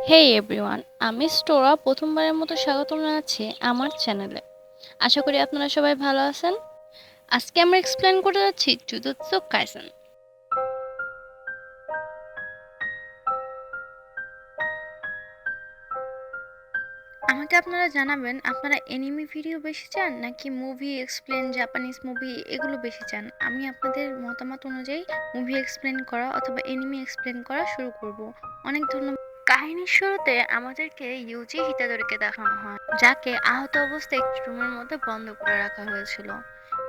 হেই everyone, আমি স্টোরা প্রথমবারের মতো স্বাগতম জানাচ্ছি আমার চ্যানেলে। আশা করি আপনারা সবাই ভালো আছেন। আজকে আমরা এক্সপ্লেন করতে যাচ্ছি জুজুৎসু কাইসেন। আমাকে আপনারা জানাবেন আপনারা এনিমি ভিডিও বেশি চান নাকি মুভি এক্সপ্লেন, জাপানিজ মুভি এগুলো বেশি চান। আমি আপনাদের মতামত অনুযায়ী মুভি এক্সপ্লেন করা অথবা এনিমি এক্সপ্লেন করা শুরু করব। অনেক ধন্যবাদ। কাহিনীর শুরুতে আমাদেরকে ইউজি হিতাদোরিকে দেখানো হয়, যাকে আহত অবস্থায় একটি রুমের মধ্যে বন্ধ করে রাখা হয়েছিল।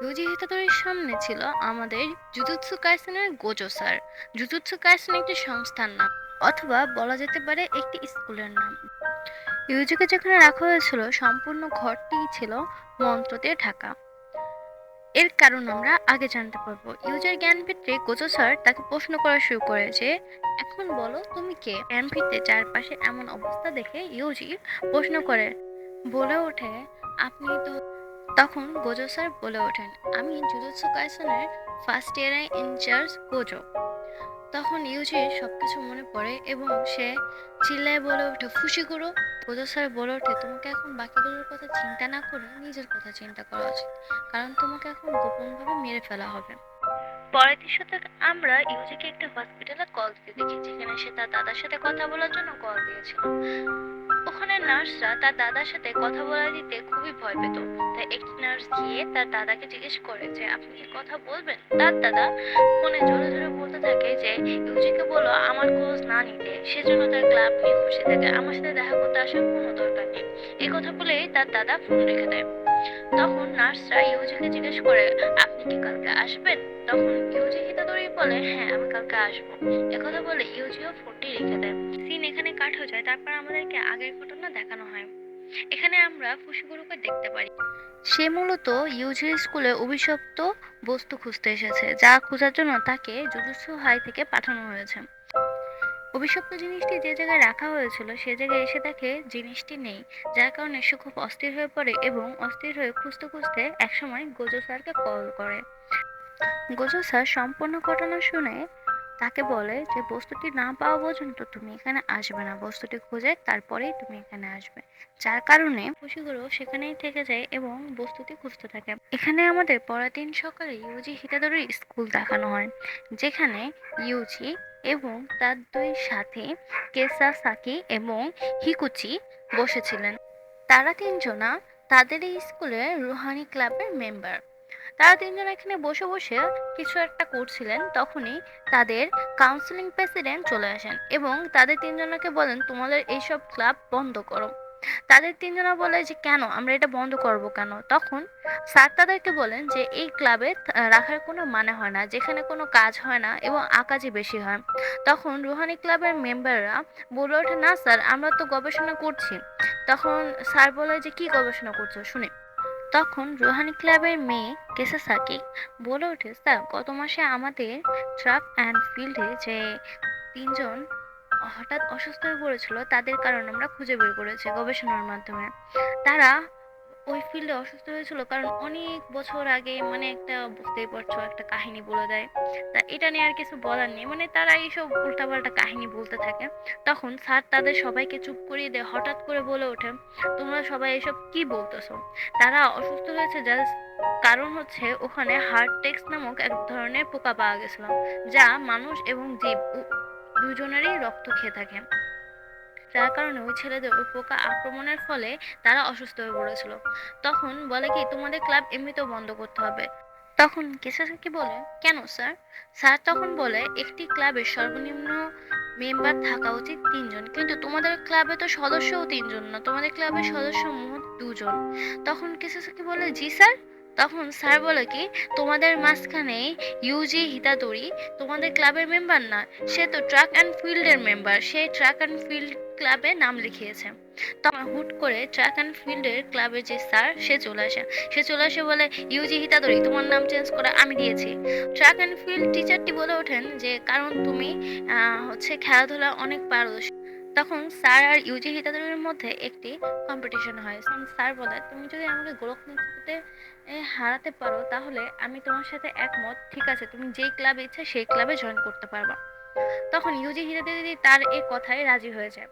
ইউজি হিতাদোরির সামনে ছিল আমাদের জুজুৎসু কাইসেনের গোজো স্যার। জুজুৎসু কাইসেন একটি সংস্থার নাম, অথবা বলা যেতে পারে একটি স্কুলের নাম। ইউজিকে যেখানে রাখা হয়েছিল সম্পূর্ণ ঘরটিই ছিল মন্ত্র দিয়ে ঢাকা। এর কারণ আমরা আগে জানতে পারবো। ইউজির জ্ঞান ভিত্তিতে গোজো স্যার তাকে প্রশ্ন করা শুরু করে যে, এখন বলো তুমি কে। জ্ঞান ভিত্তিতে চারপাশে এমন অবস্থা দেখে ইউজি প্রশ্ন করে বলে ওঠে, আপনি তো। তখন গোজো স্যার বলে ওঠেন, আমি জুজুৎসু কাইসেনের ফার্স্ট ইয়ারে ইনচার্জ গোজো। তখন ইউজির সবকিছু মনে পড়ে এবং সে চিল্লায় বলে ওঠে, ফুশিগুরো। গোজো স্যার বলে ওঠে, তোমাকে এখন বাকিগুলোর কথা চিন্তা না করে নিজের কথা চিন্তা করা উচিত, কারণ তোমাকে এখন গোপনভাবে মেরে ফেলা হবে। পরের দৃশ্যতে আমরা ইউজিকে একটা হসপিটালে কল দিতে দেখি, যেখানে সে তার দাদার সাথে কথা বলার জন্য কল দিয়েছিল। ওখানে নার্সরা তার দাদার সাথে কথা বলা দিতে খুবই ভয় পেত। তাই একটি নার্স গিয়ে তার দাদাকে জিজ্ঞেস করে যে, আপনি কি কথা বলবেন। তার দাদা ফোনে জোরে জোরে বলতে থাকে যে, ইউজিকে বলো আমার খোঁজ না নিতে, সেজন্য তার ক্লাব নিয়ে খুশি থাকে, আমার সাথে দেখা করতে আসার কোনো দরকার নেই। এই কথা বলেই তার দাদা ফোন রেখে দেয়। তখন নার্সরা ইউজিকে জিজ্ঞেস করে, আপনি কি কালকে আসবেন। তখন ইউজি হিতাদোরি বলে, হ্যাঁ আমি কালকে আসবো। একথা বলে ইউজিও ফোনটি রেখে দেয়। সিন এখানে কাট হয়ে যায়। তারপর আমাদেরকে আগের ঘটনা দেখানো হয়। এখানে আমরা ফুশিগুরুকে দেখতে পারি। সে মূলত ইউজির স্কুলে অভিশপ্ত বস্তু খুঁজতে এসেছে, যা খোঁজার জন্য তাকে জুজুৎসু হাই থেকে পাঠানো হয়েছে। অভিশপ্ত জিনিসটি যে জায়গায় রাখা হয়েছিল সে জায়গায় এসে দেখে জিনিসটি নেই, যার কারণে সে খুব অস্থির হয়ে পড়ে এবং অস্থির হয়ে খুঁজতে খুঁজতে একসময় গোজো স্যারকে কল করে। গোজো স্যার সম্পূর্ণ ঘটনা শুনে তাকে বলে যে, বস্তুটি না পাওয়া পর্যন্ত তুমি এখানে আসবে না, বস্তুটি খুঁজে তারপরেই তুমি এখানে আসবে। যার কারণে ফুশিগুরো সেখানেই থেকে যায় এবং বস্তুটি খুঁজতে থাকে। এখানে আমাদের পরের দিন সকালে ইউজি হিতাদোরির স্কুল দেখানো হয়, যেখানে ইউজি এবং তার দুই সাথী কেসা সাকি এবং হিকুচি বসেছিলেন। তারা তিনজনা তাদের এই স্কুলের রুহানি ক্লাবের মেম্বার। তারা তিনজন এখানে বসে বসে কিছু একটা করছিলেন। তখনই তাদের কাউন্সিলিং প্রেসিডেন্ট চলে আসেন এবং তাদের তিনজনকে বলেন, তোমাদের এইসব ক্লাব বন্ধ করো। তাদের তিনজনা বলে যে, কেন আমরা এটা বন্ধ করব কেন। তখন স্যার তাদেরকে বলেন যে, এই ক্লাবে রাখার কোনো মানে হয় না, যেখানে কোনো কাজ হয় না এবং আকাজই বেশি হয়। তখন রুহানি ক্লাবের মেম্বাররা বলে ওঠে, না স্যার আমরা তো গবেষণা করছি। তখন স্যার বলে যে, কি গবেষণা করছো শুনি। তখন রুহানি ক্লাবের মেয়ে কেসাসাকি বলে ওঠে, স্যার গত মাসে আমাদের ট্রাক অ্যান্ড ফিল্ডে যে তিনজন হঠাৎ অসুস্থ হয়ে পড়েছিল, তাদের কারণ আমরা খুঁজে বের করেছি গবেষণার মাধ্যমে। তারা ওই ফিল্ডে অসুস্থ হয়েছিল কারণ অনেক বছর আগে, মানে একটা বুঝতেই পারছো একটা কাহিনী বলে দেয়। তা এটা নিয়ে আর কিছু বলার নেই, মানে তারা এইসব উল্টাপাল্টা কাহিনী বলতে থাকে। তখন স্যার তাদের সবাইকে চুপ করিয়ে দিয়ে হঠাৎ করে বলে ওঠে, তোমরা সবাই এসব কি বলতেছো। তারা অসুস্থ হয়েছে যার কারণ হচ্ছে ওখানে হার্ট টেক্স নামক এক ধরনের পোকা পাওয়া গেছিল, যা মানুষ এবং জীব দুজনেরই রক্ত খেয়ে থাকে। যার কারণে ওই ছেলেদের ওই পোকা আক্রমণের ফলে তারা অসুস্থ হয়ে পড়েছিল। তখন বলে কি, তোমাদের ক্লাব এমনিতেও বন্ধ করতে হবে। তখন কেসাসাকি বলে, কেন স্যার। স্যার তখন বলে, একটি ক্লাবের সর্বনিম্ন মেম্বার থাকা উচিত তিনজন, কিন্তু তোমাদের ক্লাবে তো সদস্যও তিনজন না, তোমাদের ক্লাবের সদস্য মোট দুজন। তখন কেসাসাকি বলে, জি স্যার। তখন স্যার বলে কি, তোমাদের মাঝখানে ইউজি হিতাদোরি তোমাদের ক্লাবের মেম্বার না, সে তো ট্রাক অ্যান্ড ফিল্ডের member, say truck and field ক্লাবে নাম লিখিয়েছে। তখন হুট করে ট্রাক অ্যান্ড ফিল্ডের ক্লাবের যে স্যার সে চলে আসে বলে, ইউজি হিতাদোরি তোমার নাম চেঞ্জ করে আমি দিয়েছি। ট্রাক অ্যান্ড ফিল্ড টিচারটি বলে ওঠেন যে, কারণ তুমি হচ্ছে খেলাধুলা অনেক পারদর্শী। তখন স্যার আর ইউজি হিতাদোরির মধ্যে একটি কম্পিটিশন হয়। তখন স্যার বলে, তুমি যদি আমাকে গোলকনৃত্যতে হারাতে পারো তাহলে আমি তোমার সাথে একমত, ঠিক আছে তুমি যেই ক্লাবে ইচ্ছা সেই ক্লাবে জয়েন করতে পারবা। তখন ইউজি হিতাদোরি তার এই কথায় রাজি হয়ে যায়।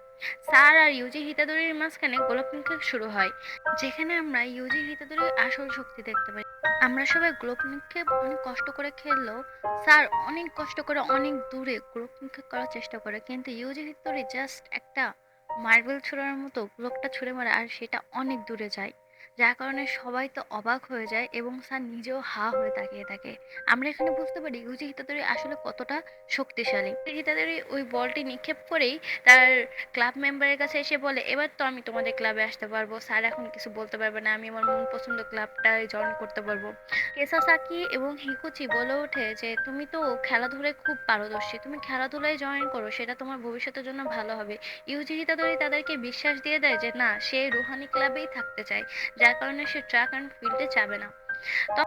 স্যার আর ইউজি হিতাদোরির মাঝখানে গোলকধাঁধাঁ শুরু হয়, যেখানে আমরা ইউজি হিতাদোরির আসল শক্তি দেখতে পাই। আমরা সবাই গ্লোব নিক্ষেপ অনেক কষ্ট করে খেললেও স্যার অনেক কষ্ট করে অনেক দূরে গ্লোব নিক্ষেপ করার চেষ্টা করে, কিন্তু ইউজি হিতাদোরি জাস্ট একটা মার্বেল ছোড়ার মতো গ্লোবটা ছুঁড়ে মারে আর সেটা অনেক দূরে যায়, যার কারণে সবাই তো অবাক হয়ে যায় এবং স্যার নিজেও হা হয়ে তাকিয়ে থাকে। আমরা এখানে বুঝতে পারি ইউজি হিতাদোরি আসলে কতটা শক্তিশালী। হিতাদোরি ওই বলটি নিক্ষেপ করেই তার ক্লাব মেম্বারের কাছে এসে বলে, এবার তো আমি তোমাদের ক্লাবে আসতে পারবো, স্যার এখন কিছু বলতে পারবে না, আমি আমার মন পছন্দ ক্লাবটায় জয়েন করতে পারবো। কেসাসাকি এবং হিকুচি বলে ওঠে যে তুমি তো খেলাধুলায় খুব পারদর্শী, তুমি খেলাধুলায় জয়েন করো, সেটা তোমার ভবিষ্যতের জন্য ভালো হবে। ইউজি হিতাদোরি তাদেরকে বিশ্বাস দিয়ে দেয় যে না, সে রুহানি ক্লাবেই থাকতে চায়, যার কারণে সে ট্র্যাক অ্যান্ড ফিল্ডে যাবে না।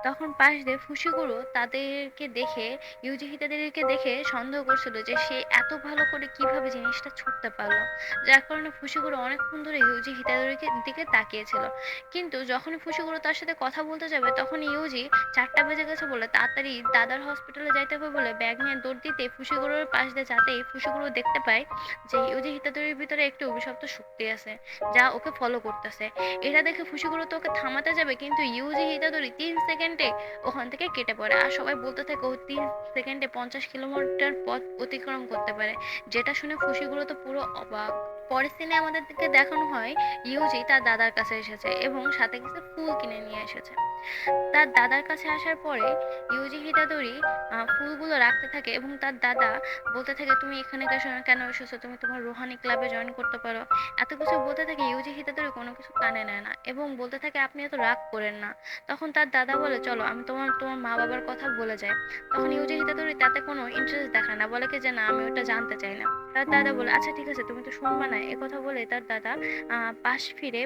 তখন পাশ দিয়ে ফুশিগুরো তাদেরকে দেখে, ইউজি হিতাদেরকে দেখে সন্দেহ করছিল যে সে এত ভালো করে কিভাবে জিনিসটা ছুটতে পারলো, যার কারণে ফুশিগুরো অনেকক্ষণ ধরে ইউজি হিতাদোরিকে দিকে তাকিয়েছিল। কিন্তু যখনই ফুশিগুরো তার সাথে কথা বলতে যাবে তখন ইউজি 4টা বেজে গেছে বলে তাড়াতাড়ি দাদার হসপিটালে যাইতে হবে বলে ব্যাগ নিয়ে দৌড় দিতে ফুশিগুরোর পাশ দিয়ে যাতেই ফুশিগুরো দেখতে পায় যে ইউজি হিতাদোরির ভিতরে একটি অভিশপ্ত শক্তি আছে যা ওকে ফলো করতেছে। এটা দেখে ফুশিগুরো তো ওকে থামাতে যাবে, কিন্তু ইউজি হিতাদোরি 3 সেকেন্ডে ওখান থেকে কেটে পড়ে আর সবাই বলতে থাকে ও 3 সেকেন্ডে 50 কিলোমিটার পথ অতিক্রম করতে পারে, যেটা শুনে ফুশিগুলো তো পুরো অবাক। পরের সিনে আমাদেরকে দেখানো হয় ইউজি তার দাদার কাছে এসেছে এবং সাথে কিছু ফুল কিনে নিয়ে এসেছে। তার দাদার কাছে আসার পরে ইউজি হিতাদোরি ফুলগুলো রাখতে থাকে এবং তার দাদা বলতে থাকে তুমি এখানে কেন এসেছো, তুমি তোমার রুহানি ক্লাবে জয়েন করতে পারো। এত কিছু বলতে থাকে, ইউজি হিতাদোরি কোনো কিছু কানে নেয় না এবং বলতে থাকে আপনি এত রাগ করেন না। তখন তার দাদা বলে চলো আমি তোমার তোমার মা বাবার কথা বলে যাই। তখন ইউজি হিতাদোরি তাতে কোনো ইন্টারেস্ট দেখায় না, বলে কি যে না আমি ওটা জানতে চাই না। তার দাদা বলে আচ্ছা ঠিক আছে, তুমি তো শুনবা না। কথা বলে তার দাদা পাশ ফিরে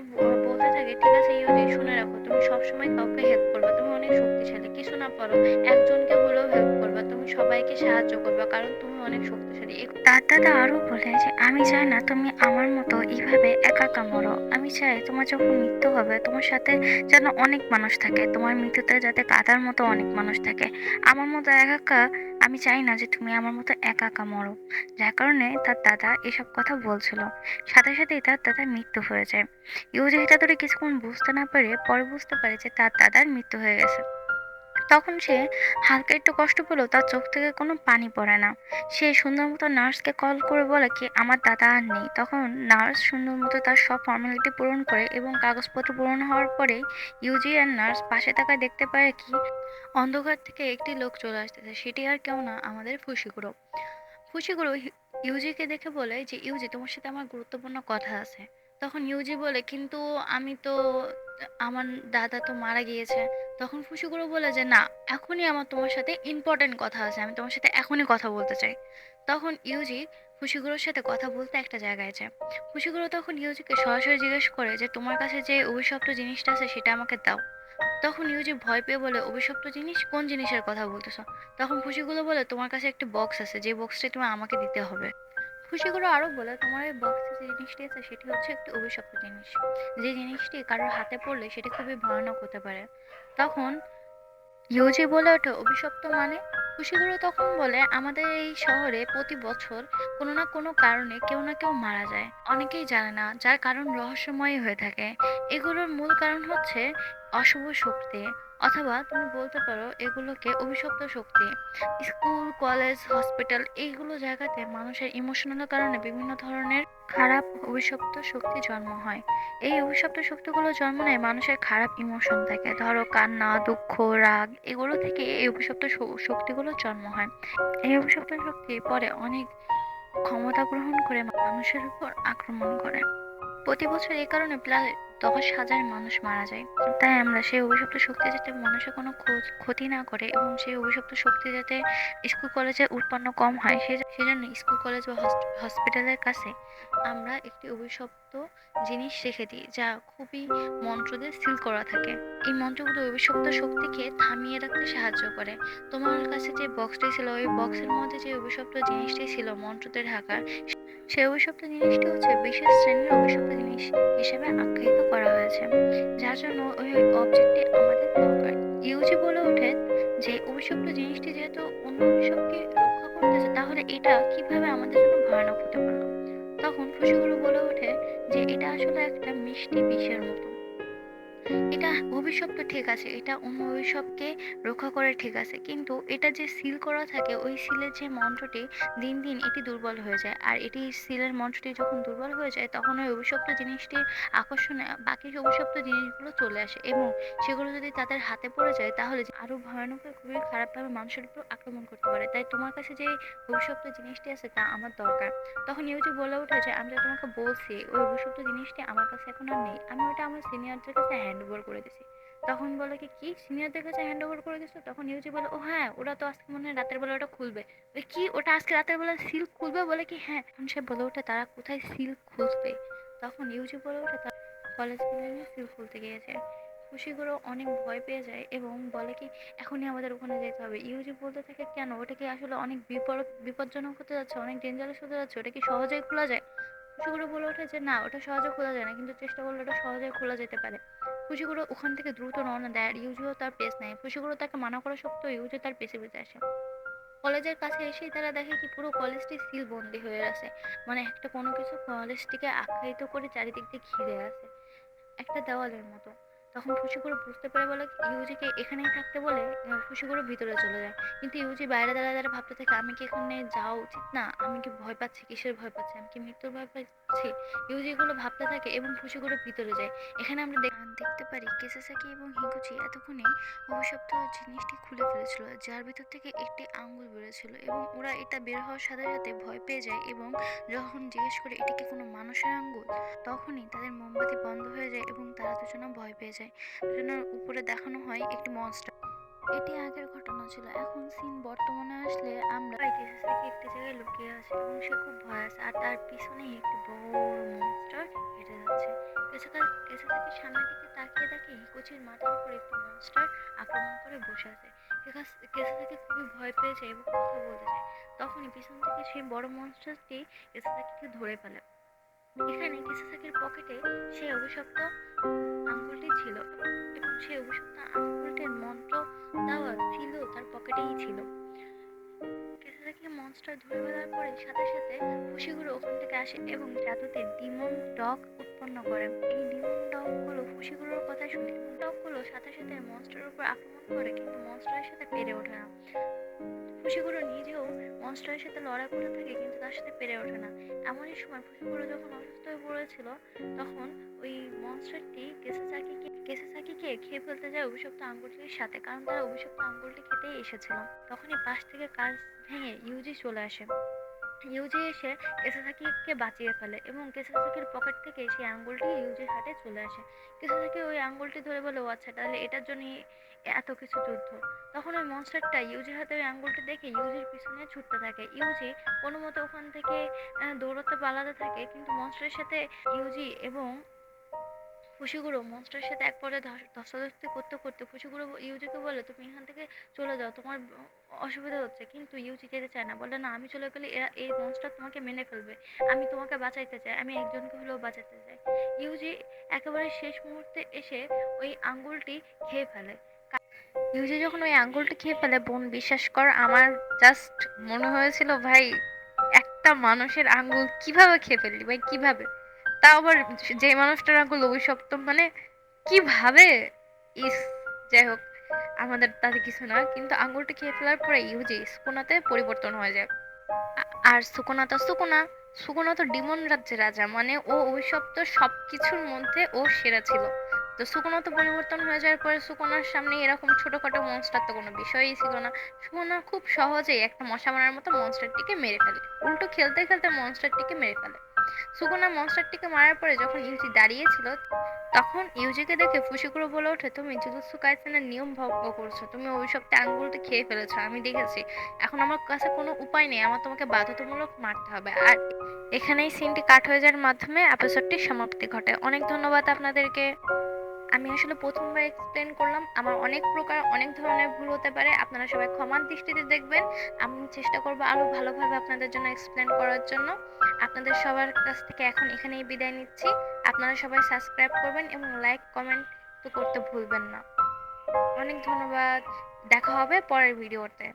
বলতে থাকে ঠিক আছে ইউজি, শুনে রাখো তুমি সবসময় কাউকে হেল্প করবে, তুমি অনেক শক্তিশালী, কিছু না পারো একজনকে হলেও হেল্প করবা, তুমি সবাইকে সাহায্য করবা কারণ তুমি অনেক শক্তিশালী। তার দাদা আরো বলে যে আমি চাই না তুমি আমার মতো এইভাবে একা একা মরো, আমি চাই তোমার যখন মৃত্যু হবে তোমার সাথে যেন অনেক মানুষ থাকে, তোমার মৃত্যুতে যাতে কাদার মতো অনেক মানুষ থাকে, আমার মতো একা একা আমি চাই না যে তুমি আমার মতো একা একা মরো। যার কারণে তার দাদা এসব কথা বলছিল। সাথে সাথেই তার দাদার মৃত্যু হয়ে যায়। ইউজি হিতাদোরি কিছুক্ষণ বুঝতে না পেরে পরে বুঝতে পারে যে তার দাদার মৃত্যু হয়ে গেছে। তখন সে হালকা একটু কষ্ট পেলেও তার চোখ থেকে কোনো পানি পড়ে না। সে সুন্দর মতো নার্সকে কল করে বলে কি আমার দাদা আর নেই। তখন নার্স সুন্দর মতো তার সব ফর্মালিটি পূরণ করে এবং কাগজপত্র পূরণ হওয়ার পরে ইউজি আর নার্স পাশে তাকায় দেখতে পারে কি অন্ধকার থেকে একটি লোক চলে আসতেছে, সেটি আর কেউ না আমাদের ফুশিগুরো। ফুশিগুরো ইউজিকে দেখে বলে যে ইউজি তোমার সাথে আমার গুরুত্বপূর্ণ কথা আছে। তখন ইউজি বলে কিন্তু আমি তো, আমার দাদা তো মারা গিয়েছে। তখন ফুশিগুরো বলে যে না, এখনই আমার তোমার সাথে ইম্পর্টেন্ট কথা আছে, আমি তোমার সাথে এখনই কথা বলতে চাই। তখন ইউজি ফুশিগুরোর সাথে কথা বলতে একটা জায়গায় যায়। ফুশিগুরো তখন ইউজিকে সরাসরি জিজ্ঞেস করে যে তোমার কাছে যে অভিশপ্ত জিনিসটা আছে সেটা আমাকে দাও। তখন ইউজি ভয় পেয়ে বলে অভিশপ্ত জিনিস, কোন জিনিসের কথা বলতেছো? তখন ফুশিগুলো বলে তোমার কাছে একটি বক্স আছে, যে বক্সটি তুমি আমাকে দিতে হবে। খুশিগুলো আরো বলে তোমার এই বক্সে যে জিনিসটি আছে সেটি হচ্ছে একটি অভিশপ্ত জিনিস, যে জিনিসটি কারোর হাতে পড়লে সেটি খুবই ভয়ানক হতে পারে। তখন ইউজি বলে ওঠে অভিশপ্ত মানে? খুশিগুলো তখন বলে আমাদের এই শহরে প্রতি বছর কোনো না কোনো কারণে কেউ না কেউ মারা যায়, অনেকেই জানে না, যার কারণ রহস্যময় হয়ে থাকে। এগুলোর মূল কারণ হচ্ছে অশুভ শক্তি, অথবা তুমি বলতে পারো এগুলোকে অভিশপ্ত শক্তি। স্কুল কলেজ হসপিটাল এইগুলো জায়গাতে মানুষের ইমোশনাল কারণে বিভিন্ন ধরনের খারাপ অভিশপ্ত শক্তি জন্ম হয়। এই অভিশপ্ত শক্তিগুলো জন্ম নেয় মানুষের খারাপ ইমোশন থেকে, ধরো কান্না দুঃখ রাগ, এগুলো থেকে এই অভিশপ্ত শক্তিগুলো জন্ম হয়। এই অভিশপ্ত শক্তি পরে অনেক ক্ষমতা গ্রহণ করে মানুষের উপর আক্রমণ করে। প্রতি বছর এই কারণে প্রায় 10,000 মানুষ মারা যায়। তাই আমরা সেই অভিশপ্ত শক্তি যাতে মানুষের কোনো ক্ষতি না করে এবং সেই অভিশপ্ত শক্তি যাতে স্কুল কলেজে উৎপন্ন কম হয় সেজন্য স্কুল কলেজ বা হসপিটালের কাছে আমরা একটি অভিশপ্ত জিনিস রেখে দিই, যা খুবই মন্ত্র দিয়ে সিল করা থাকে। এই মন্ত্রগুলো অভিশপ্ত শক্তিকে থামিয়ে রাখতে সাহায্য করে। তোমার কাছে যে বক্সটি ছিল ওই বক্সের মধ্যে যে অভিশপ্ত জিনিসটি ছিল মন্ত্রতে ঢাকা, সেই অভিশপ্ত জিনিসটি হচ্ছে বিশেষ শ্রেণীর অভিশপ্ত জিনিস হিসেবে আখ্যায়িত করা হয়েছে, যার জন্য ওই অবজেক্টটি আমাদের দরকার। ইউজি বলে ওঠে যে অভিশপ্ত জিনিসটি যেহেতু অন্য অভিশাপকে রক্ষা করতেছে তাহলে এটা কিভাবে আমাদের জন্য ভয়ানক হতে পারলো। তখন ফুসিগুলো বলে ওঠে যে এটা আসলে একটা মিষ্টি বিষের মতো। এটা অভিশাপ তো ঠিক আছে, এটা অন্য অভিশাপকে রক্ষা করে ঠিক আছে, কিন্তু এটা যে সিল করা থাকে ওই সিলের যে মন্ত্রটি দিন দিন এটি দুর্বল হয়ে যায়, আর এটি সিলের মন্ত্রটি যখন দুর্বল হয়ে যায় তখন ওই অভিশপ্ত জিনিসটির আকর্ষণে বাকি অভিশপ্ত জিনিসগুলো চলে আসে এবং সেগুলো যদি তাদের হাতে পড়ে যায় তাহলে আরো ভয়ানক হয়ে খুবই খারাপভাবে মানুষের উপর আক্রমণ করতে পারে। তাই তোমার কাছে যে অভিশপ্ত জিনিসটি আছে তা আমার দরকার। তখন ইউজি বলে ওঠে যে আমি তো তোমাকে বলছি ওই অভিশপ্ত জিনিসটি আমার কাছে এখন আর নেই, আমি ওটা আমার সিনিয়রদের কাছে হ্যান্ড ওভার করে দিছি। তখন বলে কি কি সিনিয়রদের কাছে হ্যান্ড ওভার করে দিছো? তখন ইউজি বলে ও হ্যাঁ, ওরা তো আজকে মনে হয় রাতের বেলা ওটা খুলবে। ওই কি ওটা আজকে রাতের বেলা সিল খুলবে? বলে কি হ্যাঁ। তখন সে বলে ওঠে তারা কোথায় সিল খুলবে? তখন ইউজি বলে ওঠে তারা কলেজ বিল্ডিংয়ে সিল খুলতে গিয়েছে। খুশিগুলো অনেক ভয় পেয়ে যায় এবং বলে কি এখনই আমাদের ওখানে যেতে হবে। ইউজি বলতে থাকে কেন, ওটা কি আসলে অনেক বিপজ্জনক হতে যাচ্ছে, অনেক ডেঞ্জারাস হতে যাচ্ছে, ওটা কি সহজেই খোলা যায়? খুশিগুলো বলে ওঠে যে না, ওটা সহজে খোলা যায় না, কিন্তু চেষ্টা করলে ওটা সহজেই খোলা যেতে পারে। খুশিগুলো ওখান থেকে দ্রুত রওনা দেয় আর ইউজিও তার পেস নেয়। খুশিগুলো তাকে মানা করা সত্ত্বেও ইউজি তার পেছে পেছে আসে। কলেজের কাছে এসেই তারা দেখে কি পুরো কলেজটি সিল বন্দি হয়ে আছে, মানে একটা কোনো কিছু কলেজটিকে আখ্যায়িত করে চারিদিক দিয়ে ঘিরে আছে একটা দেওয়ালের মতো। তখন ফুশিগুলো বুঝতে পারে বলে ইউজিকে এখানেই থাকতে বলে ফুশিগুলো ভিতরে চলে যায়। কিন্তু ইউজি বাইরে দাঁড়ায় দাঁড়ায় ভাবতে থাকে আমি কি এখানে যাওয়া উচিত না, আমি কি ভয় পাচ্ছি, কিসের ভয় পাচ্ছি, আমি কি মৃত্যুর ভয় পাচ্ছি? ইউজি এগুলো ভাবতে থাকে এবং ফুশিগুলো ভিতরে যায়। এখানে আমরা দেখতে পারি কেসাসাকি এবং হিগুচি এতক্ষণে অভিশপ্ত জিনিসটি খুলে ফেলেছিল, যার ভিতর থেকে একটি আঙ্গুল বেরোছিল এবং ওরা এটা বের হওয়ার সাথে সাথে ভয় পেয়ে যায় এবং যখন জিজ্ঞেস করে এটা কি কোনো মানুষের আঙ্গুল, তখনই তাদের মোমবাতি বন্ধ হয়ে যায় এবং তারা দুজনে ভয় পেয়ে যায়। দুজনের উপরে দেখানো হয় একটি মনস্টার। এটি আগের ঘটনা ছিল, এখন সিন বর্তমানে আসলে আমরা কেসাসাকি একটি জায়গায় লুকিয়ে আছে এবং সে খুব ভয় আছে আর তার পিছনেই একটি বড় মনস্টার হেঁটে যাচ্ছে। কেসাসাকির সামনের দিকে তাকিয়ে দেখে হিকোচির মাথার উপর একটি মনস্টার আক্রমণ করে বসে আছে। কেসাসাকি খুবই ভয় পেয়ে যায় এবং কথা বলতে চায়। তখনই পিছন থেকে সেই বড় মনস্টারটি কেসাসাকিকে ধরে ফেলে। এখানে কিসাসাকির পকেটে সেই অভিশপ্ত আঙ্গুলটি ছিল এবং সেই অভিশপ্ত আঙ্গুলটির মন্ত্র দেওয়া ছিল তার পকেটেই ছিল। কিসাসাকি মনস্টার ধরে ফেলার পরে সাথে সাথে ফুশিগুলো ওখান থেকে আসে এবং জাদুতে ডিমন ডগ উৎপন্ন করে। এই ডিমন ডগগুলো ফুশিগুলোর কথা শুনে এবং ডগগুলো সাথে সাথে মনস্টারের উপর আক্রমণ করে, কিন্তু মনস্টারের সাথে পেরে ওঠে না। ফুশিগুলো নিজেও মনস্টারের সাথে লড়াই করতে থাকে কিন্তু তার সাথে পেরে ওঠে না। এমনই সময় ফুশিগুলো যখন অসুস্থ হয়ে পড়েছিল তখন ওই মনস্টারটি কেসাসাকিকে খেয়ে ফেলতে যায় অভিশপ্ত আঙ্গুলটির সাথে, কারণ তারা অভিশপ্ত আঙ্গুলটি খেতেই এসেছিল। তখনই পাশ থেকে কাঁচ ভেঙে ইউজি চলে আসে। ইউজি এসে কেসাসাকিকে বাঁচিয়ে ফেলে এবং কেসাসাকির পকেট থেকে সেই আঙ্গুলটি ইউজির হাতে চলে আসে। কেসাসাকি ওই আঙ্গুলটি ধরে বলে ও আচ্ছা, তাহলে এটার জন্যই এত কিছু যুদ্ধ। তখন ওই মনস্টারটা ইউজির হাতে ওই আঙ্গুলটি দেখে ইউজির পিছনে ছুটতে থাকে। ইউজি কোনো মতে ওখান থেকে দৌড়াতে পালাতে থাকে, কিন্তু মনস্টারের সাথে ইউজি এবং ফুশিগুলো মনস্টারের সাথে এক পর্যায়ে ধস্তাধস্তি করতে করতে ফুশিগুলো ইউজিকে বলে তুমি এখান থেকে চলে যাও, তোমার অসুবিধা হচ্ছে। কিন্তু ইউজি যেতে চায় না, বলে না আমি চলে গেলে এরা এই মনস্টার তোমাকে মেনে ফেলবে, আমি তোমাকে বাঁচাইতে চাই, আমি একজনকে হলেও বাঁচাতে চাই। ইউজি একেবারে শেষ মুহূর্তে এসে ওই আঙ্গুলটি খেয়ে ফেলে। ইউজি যখন ওই আঙ্গুলটি খেয়ে ফেলে, বোন বিশ্বাস কর আমার জাস্ট মনে হয়েছিল ভাই একটা মানুষের আঙ্গুল কিভাবে খেয়ে ফেললি ভাই, কিভাবে, তাও আবার যে মানুষটার আঙ্গুল অভিশপ্ত, মানে কিভাবে। ইস, যাই হোক, আমাদের তাতে কিছু না, কিন্তু আঙ্গুলটা খেয়ে ফেলার পরে ইউজি সুকুনাতে পরিবর্তন হয়ে যায়। আর সুকুনা তো ডিমন রাজ্যের রাজা, মানে ও অভিশপ্ত সবকিছুর মধ্যে ও সেরা ছিল। তো সুকুনা তো পরিবর্তন হয়ে যাওয়ার পরে সুকুনার সামনে এরকম ছোটখাটো মনস্টার তো কোনো বিষয়ই ছিল না। সুকুনা খুব সহজেই একটা মশা মারার মতো মনস্টারটিকে মেরে ফেলে, উল্টো খেলতে খেলতে মনস্টারটিকে মেরে ফেলে। সুকুনা মনস্টারটিকে মারার পরে যখন ইউজি দাঁড়িয়েছিল তখন ইউজিকে দেখে ফুশিকুরো বলে ওঠে তুমি জুজুৎসু কাইসেনের নিয়ম ভঙ্গ করছো, তুমি অভিশপ্তে আঙ্গুলটা খেয়ে ফেলেছো, আমি দেখেছি। এখন আমার কাছে কোনো উপায় নেই, আমার তোমাকে বাধ্যতামূলক মারতে হবে। আর এখানেই সিনটি কাট হয়ে যাওয়ার মাধ্যমে এপিসোডটির সমাপ্তি ঘটে। অনেক ধন্যবাদ আপনাদেরকে। আমি আসলে প্রথমবার এক্সপ্লেন করলাম, আমার অনেক প্রকার অনেক ধরনের ভুল হতে পারে, আপনারা সবাই ক্ষমার দৃষ্টিতে দেখবেন। আমি চেষ্টা করবো আরো ভালোভাবে আপনাদের জন্য এক্সপ্লেন করার জন্য। আপনাদের সবার কাছ থেকে এখন এখানেই বিদায় নিচ্ছি। আপনারা সবাই সাবস্ক্রাইব করবেন এবং লাইক কমেন্ট তো করতে ভুলবেন না। অনেক ধন্যবাদ, দেখা হবে পরের ভিডিওতে।